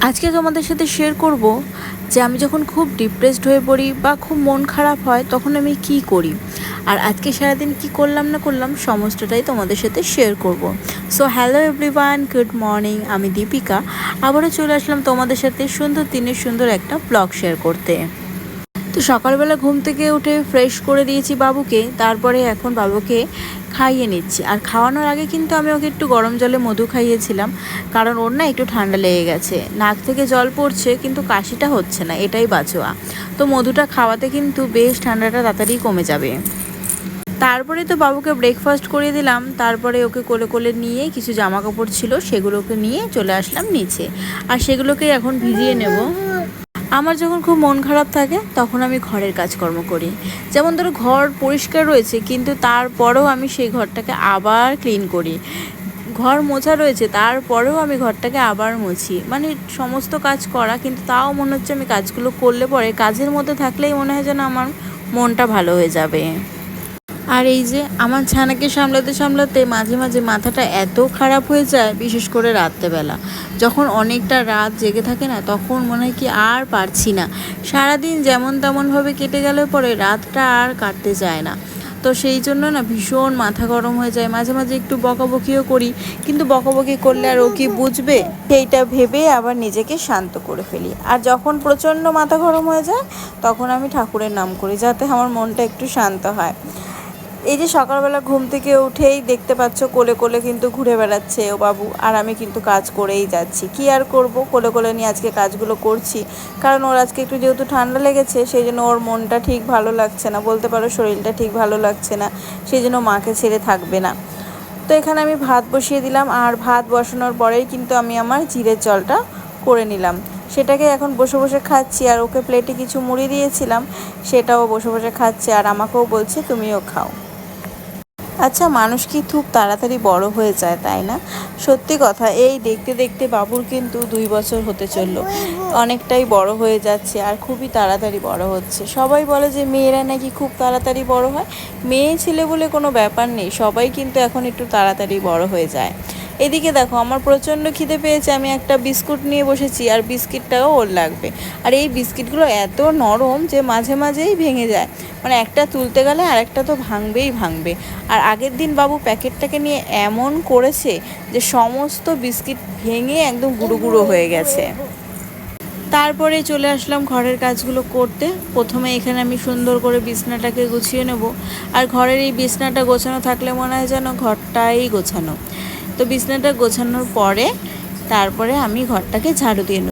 আজকে তোমাদের সাথে শেয়ার করব যে আমি যখন খুব ডিপ্রেসড হয়ে পড়ি বা খুব মন খারাপ হয় তখন আমি কি করি, আর আজকে সারাদিন কি করলাম না করলাম সমস্তটাই তোমাদের সাথে শেয়ার করব। So hello everyone, good morning. আমি দীপিকা আবারও চলে আসলাম তোমাদের সাথে সুন্দর দিনের সুন্দর একটা ব্লগ শেয়ার করতে। তো সকালবেলা ঘুম থেকে উঠে ফ্রেশ করে দিয়েছি বাবুকে, তারপরে এখন বাবুকে খাইয়ে নিচ্ছি। আর খাওয়ানোর আগে কিন্তু আমি ওকে একটু গরম জলে মধু খাইয়েছিলাম, কারণ ওর না একটু ঠান্ডা লেগে গেছে, নাক থেকে জল পড়ছে কিন্তু কাশিটা হচ্ছে না, এটাই বাঁচোয়া। তো মধুটা খাওয়াতে কিন্তু বেশ ঠান্ডাটা তাড়াতাড়ি কমে যাবে। তারপরে তো বাবুকে ব্রেকফাস্ট করিয়ে দিলাম, তারপরে ওকে কোলে কোলে নিয়ে কিছু জামা কাপড় ছিল সেগুলোকে নিয়ে চলে আসলাম নিচে, আর সেগুলোকে এখন ভিজিয়ে নেব। আমার যখন খুব মন খারাপ থাকে তখন আমি ঘরের কাজকর্ম করি। যেমন ধরো ঘর পরিষ্কার রয়েছে কিন্তু তারপরেও আমি সেই ঘরটাকে আবার ক্লিন করি। ঘর মোছা রয়েছে তারপরেও আমি ঘরটাকে আবার মুছি, মানে সমস্ত কাজ করা, কিন্তু তাও মনে হচ্ছে আমি কাজগুলো করলে পরে কাজের মধ্যে থাকলেই মনে হয় যেন আমার মনটা ভালো হয়ে যাবে। আর এই যে আমার ছানাকে সামলাতে সামলাতে মাঝে মাঝে মাথাটা এত খারাপ হয়ে যায়, বিশেষ করে রাত্রেবেলা যখন অনেকটা রাত জেগে থাকে না, তখন মনে হয় কি আর পারছি না। সারাদিন যেমন তেমনভাবে কেটে গেলে পরে রাতটা আর কাটতে যায় না। তো সেই জন্য না ভীষণ মাথা গরম হয়ে যায়, মাঝে মাঝে একটু বকাবকিও করি, কিন্তু বকাবকি করলে আর ও কি বুঝবে, সেইটা ভেবে আবার নিজেকে শান্ত করে ফেলি। আর যখন প্রচণ্ড মাথা গরম হয়ে যায় তখন আমি ঠাকুরের নাম করি, যাতে আমার মনটা একটু শান্ত হয়। এই যে সকালবেলা ঘুম থেকে উঠেই দেখতে পাচ্ছ কোলে কোলে কিন্তু ঘুরে বেড়াচ্ছে ও বাবু, আর আমি কিন্তু কাজ করেই যাচ্ছি। কি আর করব, কোলে কোলে নিয়ে আজকে কাজগুলো করছি, কারণ ওর আজকে একটু যেহেতু ঠান্ডা লেগেছে সেই জন্য ওর মনটা ঠিক ভালো লাগছে না, বলতে পারো শরীরটা ঠিক ভালো লাগছে না, সেই জন্য মাকে ছেড়ে থাকবে না। তো এখানে আমি ভাত বসিয়ে দিলাম, আর ভাত বসানোর পরেই কিন্তু আমি আমার জিরের জলটা করে নিলাম, সেটাকে এখন বসে বসে খাচ্ছি। আর ওকে প্লেটে কিছু মুড়ি দিয়েছিলাম, সেটাও বসে বসে খাচ্ছে, আর আমাকেও বলছে তুমিও খাও। আচ্ছা, মানুষ কি খুব তাড়াতাড়ি বড় হয়ে যায়, তাই না? সত্যি কথা, এই দেখতে দেখতে বাবুর কিন্তু 2 বছর হতে চললো, অনেকটাই বড় হয়ে যাচ্ছে আর খুবই তাড়াতাড়ি বড় হচ্ছে। সবাই বলে যে মেয়েরা নাকি খুব তাড়াতাড়ি বড় হয়, মেয়ে ছেলে বলে কোনো ব্যাপার নেই, সবাই কিন্তু এখন একটু তাড়াতাড়ি বড় হয়ে যায়। এদিকে দেখো, আমার প্রচণ্ড খিদে পেয়েছে, আমি একটা বিস্কুট নিয়ে বসেছি, আর বিস্কিটটাও ওর লাগবে। আর এই বিস্কিটগুলো এত নরম যে মাঝে মাঝেই ভেঙে যায়, মানে একটা তুলতে গেলে আর একটা তো ভাঙবেই ভাঙবে। আর আগের দিন বাবু প্যাকেটটাকে নিয়ে এমন করেছে যে সমস্ত বিস্কিট ভেঙে একদম গুঁড়ো গুঁড়ো হয়ে গেছে। তারপরে চলে আসলাম ঘরের কাজগুলো করতে। প্রথমে এখানে আমি সুন্দর করে বিছনাটাকে গুছিয়ে নেব, আর ঘরের এই বিছনাটা গোছানো থাকলে মনে হয় যেন ঘরটাই গোছানো। তো বিছনাটা গোছানোর পরে তারপরে আমি ঘরটাকে ঝাড়ু দিয়ে নেব।